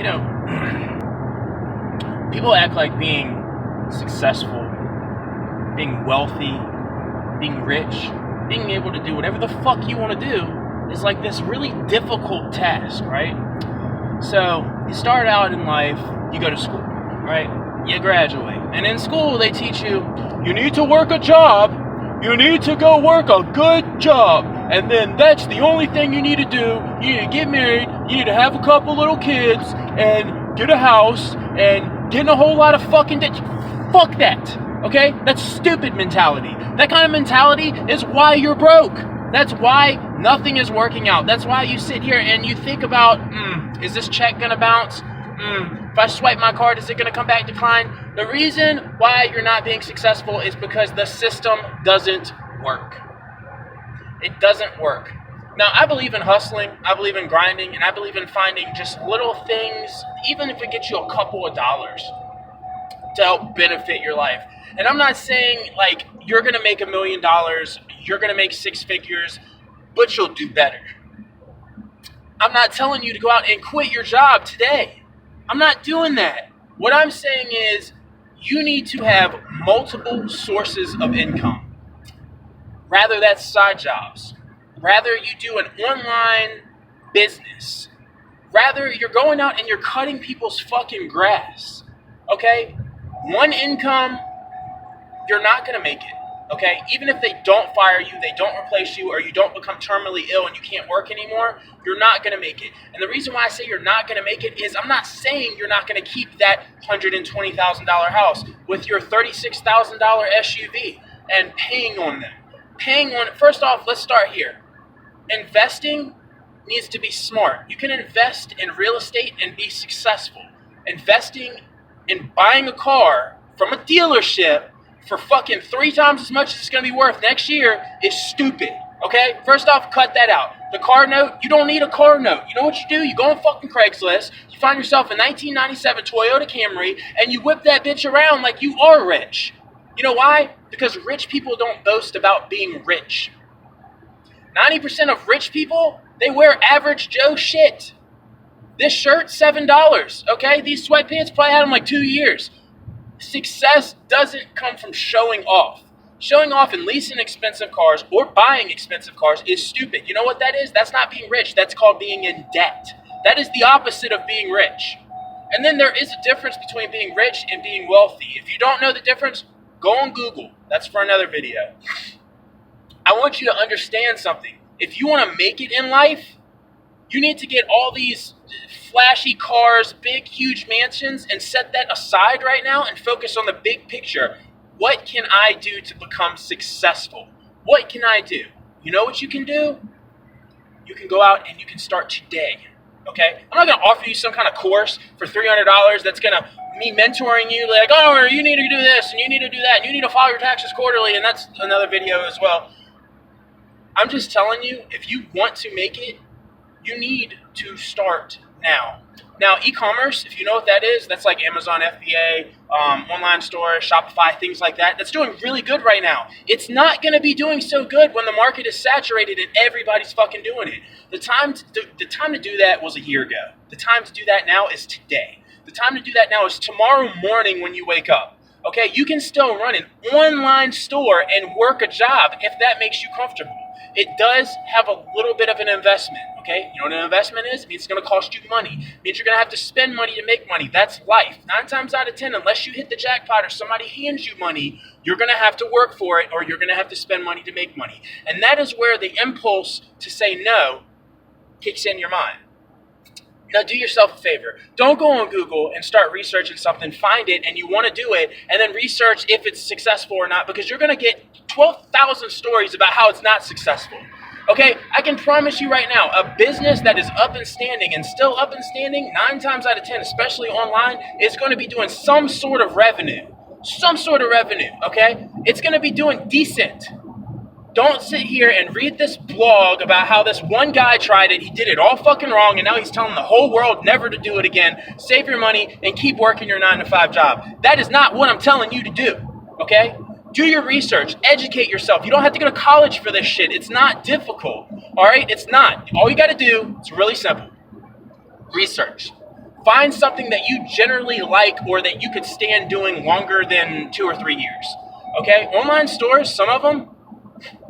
You know, people act like being successful, being wealthy, being rich, being able to do whatever the fuck you want to do is like this really difficult task, right? So you start out in life, you go to school, right? You graduate. And in school, they teach you, you need to work a job. You need to go work a good job. And then that's the only thing you need to do. You need to get married. You need to have a couple little kids and get a house and get in a whole lot of fucking debt. Fuck that. Okay? That's stupid mentality. That kind of mentality is why you're broke. That's why nothing is working out. That's why you sit here and you think about, is this check gonna bounce? If I swipe my card, is it gonna come back declined? The reason why you're not being successful is because the system doesn't work. It doesn't work. Now, I believe in hustling, I believe in grinding, and I believe in finding just little things, even if it gets you a couple of dollars, to help benefit your life. And I'm not saying like you're gonna make $1 million, you're gonna make 6 figures, but you'll do better. I'm not telling you to go out and quit your job today. I'm not doing that. What I'm saying is you need to have multiple sources of income. Rather that's side jobs. Rather you do an online business. Rather you're going out and you're cutting people's fucking grass. Okay? One income, you're not going to make it. Okay? Even if they don't fire you, they don't replace you, or you don't become terminally ill and you can't work anymore, you're not going to make it. And the reason why I say you're not going to make it is I'm not saying you're not going to keep that $120,000 house with your $36,000 SUV and paying on them. First off, let's start here. Investing needs to be smart. You can invest in real estate and be successful. Investing in buying a car from a dealership for fucking 3 times as much as it's going to be worth next year is stupid, okay? First off, cut that out. The car note, you don't need a car note. You know what you do? You go on fucking Craigslist, you find yourself a 1997 Toyota Camry, and you whip that bitch around like you are rich. You know why? Because rich people don't boast about being rich. 90% of rich people, they wear average Joe shit. This shirt, $7, okay? These sweatpants probably had them like 2 years. Success doesn't come from showing off. Showing off and leasing expensive cars or buying expensive cars is stupid. You know what that is? That's not being rich. That's called being in debt. That is the opposite of being rich. And then there is a difference between being rich and being wealthy. If you don't know the difference, go on Google. That's for another video. I want you to understand something. If you want to make it in life, you need to get all these flashy cars, big, huge mansions, and set that aside right now and focus on the big picture. What can I do to become successful? What can I do? You know what you can do? You can go out and you can start today, okay? I'm not going to offer you some kind of course for $300 that's going to me mentoring you like, oh, you need to do this and you need to do that and you need to file your taxes quarterly, and that's another video as well. I'm just telling you, if you want to make it, you need to start now. Now, e-commerce, if you know what that is, that's like Amazon FBA, online store, Shopify, things like that. That's doing really good right now. It's not going to be doing so good when the market is saturated and everybody's fucking doing it. The time to do that was a year ago. The time to do that now is today. The time to do that now is tomorrow morning when you wake up. Okay, you can still run an online store and work a job if that makes you comfortable. It does have a little bit of an investment, okay? You know what an investment is? It means it's going to cost you money. It means you're going to have to spend money to make money. That's life. 9 times out of 10, unless you hit the jackpot or somebody hands you money, you're going to have to work for it or you're going to have to spend money to make money. And that is where the impulse to say no kicks in your mind. Now, do yourself a favor. Don't go on Google and start researching something, find it, and you want to do it, and then research if it's successful or not, because you're going to get 12,000 stories about how it's not successful. Okay? I can promise you right now, a business that is up and standing and still up and standing, 9 times out of 10, especially online, is going to be doing some sort of revenue. Some sort of revenue, okay? It's going to be doing decent. Don't sit here and read this blog about how this one guy tried it, he did it all fucking wrong, and now he's telling the whole world never to do it again. Save your money and keep working your 9-to-5 job. That is not what I'm telling you to do, okay? Do your research. Educate yourself. You don't have to go to college for this shit. It's not difficult, all right? It's not. All you got to do, it's really simple. Research. Find something that you generally like or that you could stand doing longer than 2 or 3 years. Okay? Online stores, some of them,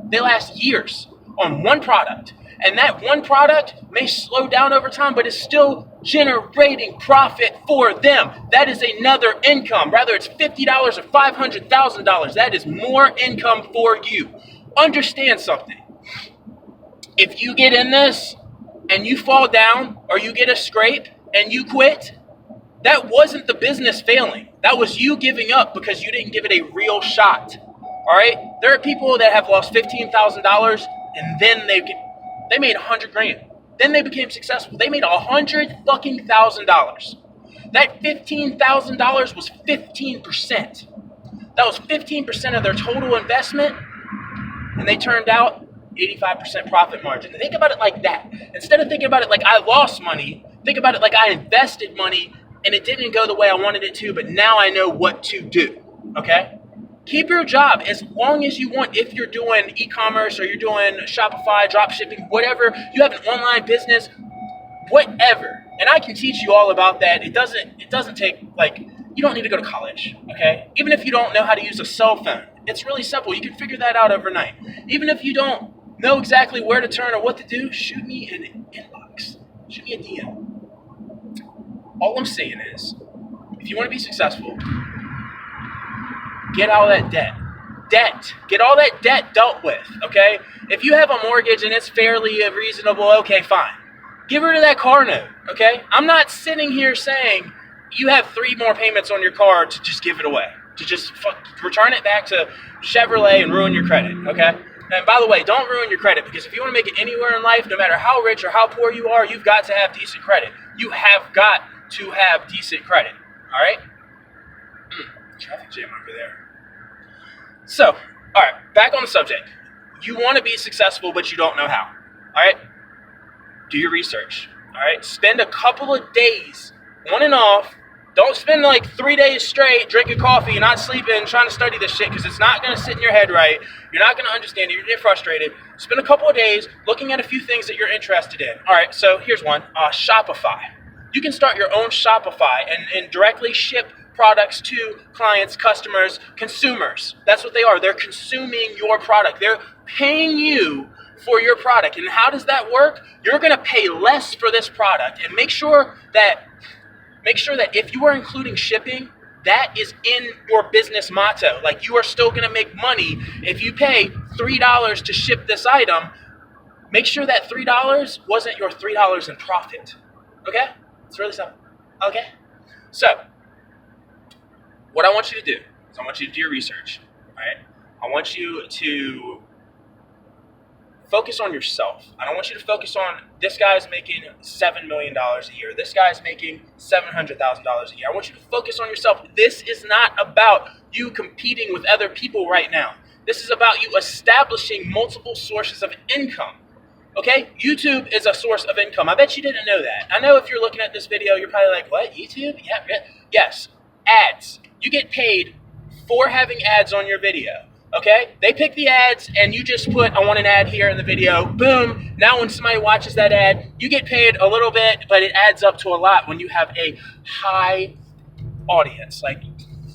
they last years on one product. And that one product may slow down over time, but it's still generating profit for them. That is another income. Whether it's $50 or $500,000, that is more income for you. Understand something. If you get in this and you fall down or you get a scrape and you quit, that wasn't the business failing. That was you giving up because you didn't give it a real shot. All right? There are people that have lost $15,000 and then they made $100,000. Then they became successful. They made $100,000. That $15,000 was 15%. That was 15% of their total investment, and they turned out 85% profit margin. Think about it like that. Instead of thinking about it like I lost money, think about it like I invested money and it didn't go the way I wanted it to, but now I know what to do. Okay? Keep your job as long as you want. If you're doing e-commerce or you're doing Shopify, drop shipping, whatever, you have an online business, whatever. And I can teach you all about that. It doesn't take, you don't need to go to college, okay? Even if you don't know how to use a cell phone, it's really simple. You can figure that out overnight. Even if you don't know exactly where to turn or what to do, shoot me an inbox. Shoot me a DM. All I'm saying is, if you want to be successful, get all that debt. Get all that debt dealt with, okay? If you have a mortgage and it's fairly reasonable, okay, fine. Get rid of that car note, okay? I'm not sitting here saying you have 3 more payments on your car to just give it away, to just return it back to Chevrolet and ruin your credit, okay? And by the way, don't ruin your credit, because if you want to make it anywhere in life, no matter how rich or how poor you are, you've got to have decent credit. You have got to have decent credit, all right? Traffic jam over there. So, all right, back on the subject. You want to be successful, but you don't know how, all right? Do your research, all right? Spend a couple of days on and off. Don't spend 3 days straight drinking coffee and not sleeping trying to study this shit, because it's not going to sit in your head right. You're not going to understand it. You're going to get frustrated. Spend a couple of days looking at a few things that you're interested in. All right, so here's one, Shopify. You can start your own Shopify and directly ship products to clients, customers, consumers. That's what they are. They're consuming your product. They're paying you for your product. And how does that work? You're going to pay less for this product. And make sure that if you are including shipping, that is in your business motto. You are still going to make money if you pay $3 to ship this item. Make sure that $3 wasn't your $3 in profit. Okay? It's really simple. Okay? So, what I want you to do is I want you to do your research. All right? I want you to focus on yourself. I don't want you to focus on this guy's making $7 million a year. This guy's making $700,000 a year. I want you to focus on yourself. This is not about you competing with other people right now. This is about you establishing multiple sources of income. Okay? YouTube is a source of income. I bet you didn't know that. I know if you're looking at this video, you're probably like, what? YouTube? Yeah. Yes. Ads. You get paid for having ads on your video. Okay? They pick the ads and you just put, I want an ad here in the video. Boom. Now when somebody watches that ad, you get paid a little bit, but it adds up to a lot when you have a high audience,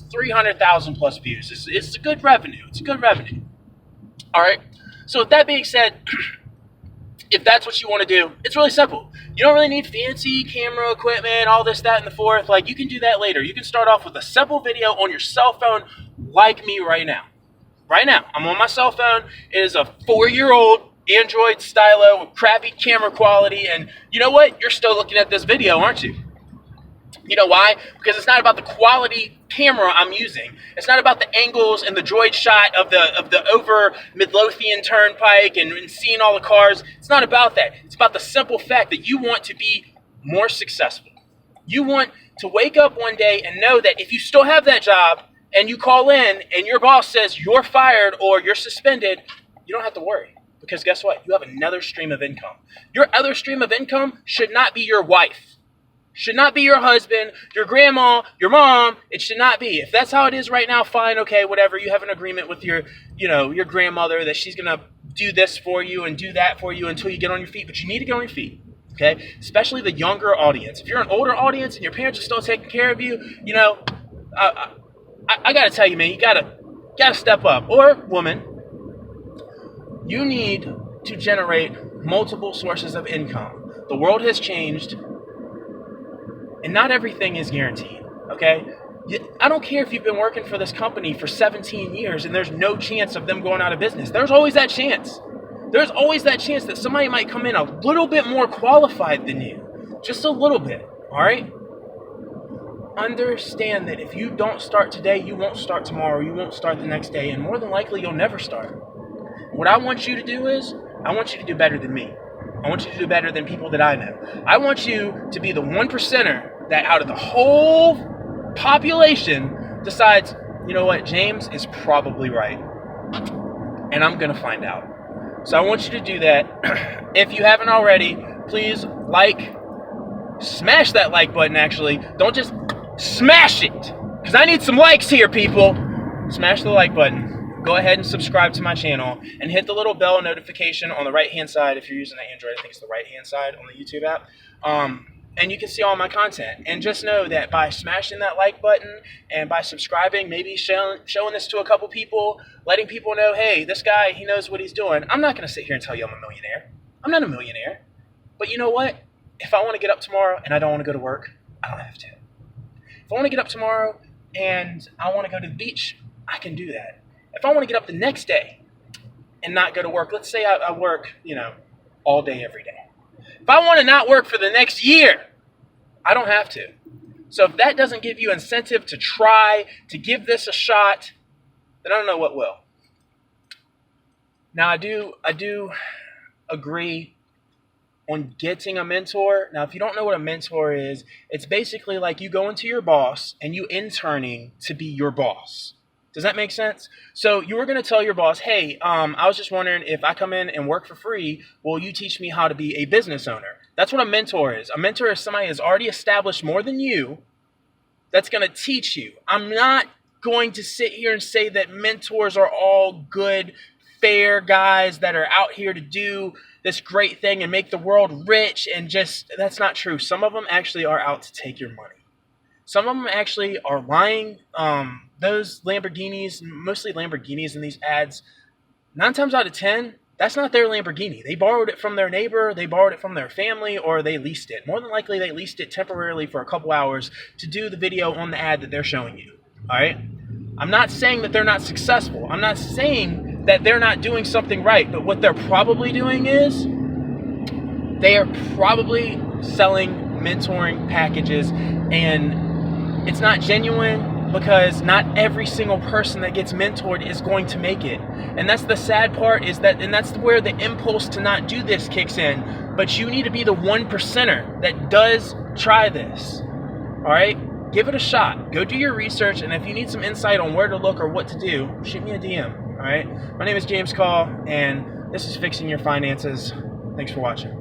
300,000 plus views. It's a good revenue. It's a good revenue. All right? So with that being said, if that's what you want to do, it's really simple. You don't really need fancy camera equipment, all this, that, and the fourth. You can do that later. You can start off with a simple video on your cell phone like me right now. Right now, I'm on my cell phone. It is a 4-year-old Android stylo with crappy camera quality. And you know what? You're still looking at this video, aren't you? You know why? Because it's not about the quality camera I'm using. It's not about the angles and the droid shot of the over Midlothian Turnpike and seeing all the cars. It's not about that. It's about the simple fact that you want to be more successful. You want to wake up one day and know that if you still have that job and you call in and your boss says you're fired or you're suspended, you don't have to worry. Because guess what? You have another stream of income. Your other stream of income should not be your wife. Should not be your husband, your grandma, your mom. It should not be. If that's how it is right now, fine, okay, whatever. You have an agreement with your grandmother that she's going to do this for you and do that for you until you get on your feet. But you need to get on your feet. Okay, especially the younger audience. If you're an older audience and your parents are still taking care of you, I gotta tell you, man, you gotta step up. Or woman, you need to generate multiple sources of income. The world has changed, and not everything is guaranteed. Okay, I don't care if you've been working for this company for 17 years and there's no chance of them going out of business. There's always that chance. There's always that chance that somebody might come in a little bit more qualified than you. Just a little bit, all right? Understand that if you don't start today, you won't start tomorrow, you won't start the next day, and more than likely, you'll never start. What I want you to do is, I want you to do better than me. I want you to do better than people that I know. I want you to be the 1%er that out of the whole population decides, you know what, James is probably right. And I'm going to find out. So I want you to do that. If you haven't already, please smash that like button actually. Don't just smash it, because I need some likes here, people. Smash the like button. Go ahead and subscribe to my channel and hit the little bell notification on the right hand side. If you're using an Android, I think it's the right hand side on the YouTube app. And you can see all my content. And just know that by smashing that like button and by subscribing, maybe showing this to a couple people, letting people know, hey, this guy, he knows what he's doing. I'm not going to sit here and tell you I'm a millionaire. I'm not a millionaire. But you know what? If I want to get up tomorrow and I don't want to go to work, I don't have to. If I want to get up tomorrow and I want to go to the beach, I can do that. If I want to get up the next day and not go to work, let's say I work, all day, every day. If I want to not work for the next year, I don't have to. So if that doesn't give you incentive to try, to give this a shot, then I don't know what will. Now, I do agree on getting a mentor. Now, if you don't know what a mentor is, it's basically like you go into your boss and you interning to be your boss. Does that make sense? So you were going to tell your boss, hey, I was just wondering if I come in and work for free, will you teach me how to be a business owner? That's what a mentor is. A mentor is somebody who's already established more than you that's going to teach you. I'm not going to sit here and say that mentors are all good, fair guys that are out here to do this great thing and make the world rich, and that's not true. Some of them actually are out to take your money. Some of them actually are lying. Those Lamborghinis, mostly Lamborghinis in these ads, 9 times out of 10, that's not their Lamborghini. They borrowed it from their neighbor, they borrowed it from their family, or they leased it. More than likely, they leased it temporarily for a couple hours to do the video on the ad that they're showing you. All right? I'm not saying that they're not successful. I'm not saying that they're not doing something right. But what they're probably doing is they are probably selling mentoring packages, and it's not genuine, because not every single person that gets mentored is going to make it. And that's the sad part, and that's where the impulse to not do this kicks in. But you need to be the 1%er that does try this. All right? Give it a shot. Go do your research, and if you need some insight on where to look or what to do, shoot me a DM. All right? My name is James Call, and this is Fixing Your Finances. Thanks for watching.